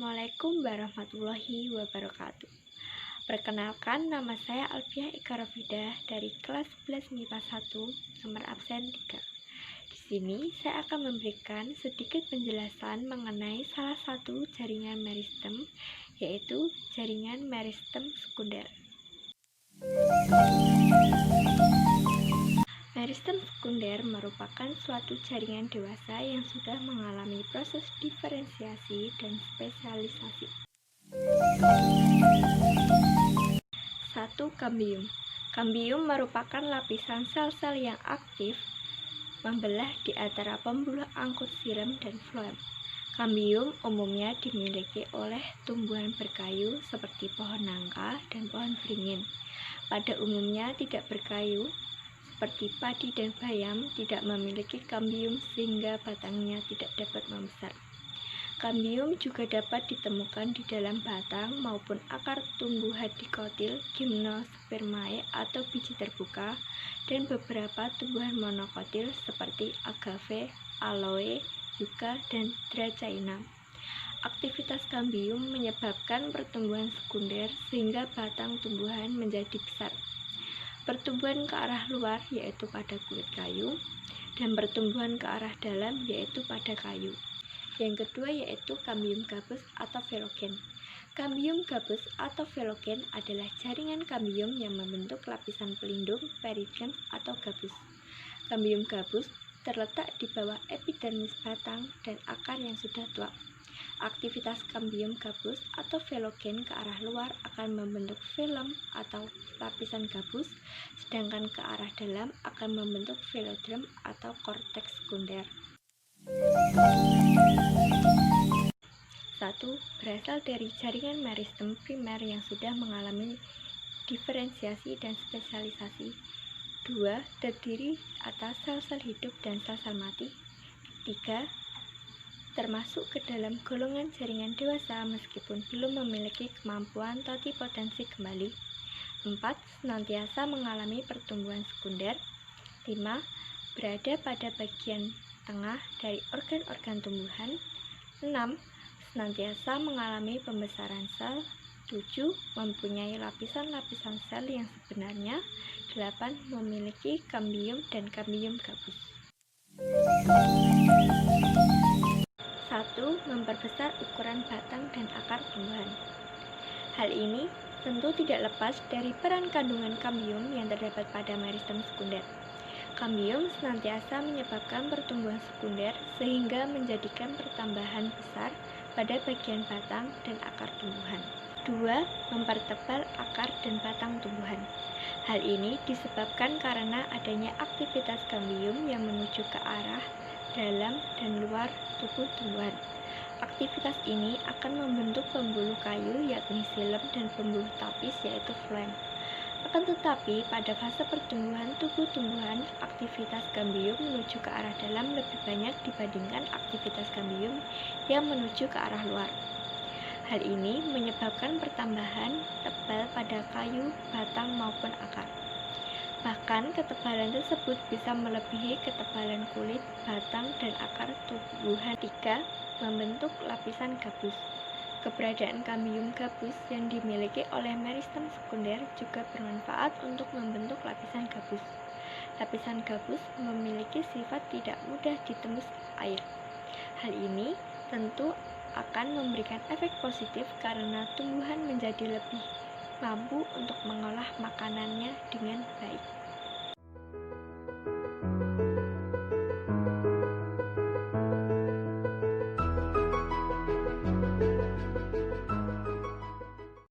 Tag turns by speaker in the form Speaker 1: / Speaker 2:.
Speaker 1: Assalamualaikum warahmatullahi wabarakatuh. Perkenalkan, nama saya Alfiah Eka Rafidah dari kelas 11 MIPA 1, nomor absen 3. Di sini saya akan memberikan sedikit penjelasan mengenai salah satu jaringan meristem, yaitu jaringan meristem sekunder. Meristem sekunder merupakan suatu jaringan dewasa yang sudah mengalami proses diferensiasi dan spesialisasi. 1. Kambium. Kambium merupakan lapisan sel-sel yang aktif membelah di antara pembuluh angkut silem dan floem. Kambium umumnya dimiliki oleh tumbuhan berkayu seperti pohon nangka dan pohon beringin. Pada umumnya tidak berkayu, seperti padi dan bayam, tidak memiliki kambium sehingga batangnya tidak dapat membesar. Kambium juga dapat ditemukan di dalam batang maupun akar tumbuhan dikotil, gimnospermae atau biji terbuka, dan beberapa tumbuhan monokotil seperti agave, aloe, yucca, dan dracaena. Aktivitas kambium menyebabkan pertumbuhan sekunder sehingga batang tumbuhan menjadi besar. Pertumbuhan ke arah luar yaitu pada kulit kayu, dan pertumbuhan ke arah dalam yaitu pada kayu. Yang kedua yaitu kambium gabus atau velogen. Kambium gabus atau velogen adalah jaringan kambium yang membentuk lapisan pelindung peridermis atau gabus. Kambium gabus terletak di bawah epidermis batang dan akar yang sudah tua. Aktivitas kambium gabus atau velogen ke arah luar akan membentuk velum atau lapisan gabus, sedangkan ke arah dalam akan membentuk velodrem atau korteks sekunder. 1. Berasal dari jaringan meristem primer yang sudah mengalami diferensiasi dan spesialisasi. 2. Terdiri atas sel-sel hidup dan sel-sel mati. 3. Termasuk ke dalam golongan jaringan dewasa meskipun belum memiliki kemampuan totipotensi kembali. 4. Senantiasa mengalami pertumbuhan sekunder. 5. Berada pada bagian tengah dari organ-organ tumbuhan. 6. Senantiasa mengalami pembesaran sel. 7. Mempunyai lapisan-lapisan sel yang sebenarnya. 8. Memiliki kambium dan kambium gabus. 1. Memperbesar ukuran batang dan akar tumbuhan. Hal ini tentu tidak lepas dari peran kandungan kambium yang terdapat pada meristem sekunder. Kambium senantiasa menyebabkan pertumbuhan sekunder sehingga menjadikan pertambahan besar pada bagian batang dan akar tumbuhan. 2. Mempertebal akar dan batang tumbuhan. Hal ini disebabkan karena adanya aktivitas kambium yang menuju ke arah dalam dan luar tubuh tumbuhan. Aktivitas ini akan membentuk pembuluh kayu yakni silem dan pembuluh tapis yaitu floem. Akan tetapi pada fase pertumbuhan tubuh tumbuhan, aktivitas kambium menuju ke arah dalam lebih banyak dibandingkan aktivitas kambium yang menuju ke arah luar. Hal ini menyebabkan pertambahan tebal pada kayu, batang maupun akar. Bahkan ketebalan tersebut bisa melebihi ketebalan kulit, batang, dan akar tumbuhan. 3. Membentuk lapisan gabus. Keberadaan kambium gabus yang dimiliki oleh meristem sekunder juga bermanfaat untuk membentuk lapisan gabus. Lapisan gabus memiliki sifat tidak mudah ditembus air. Hal ini tentu akan memberikan efek positif karena tumbuhan menjadi lebih mampu untuk mengolah makanannya dengan baik.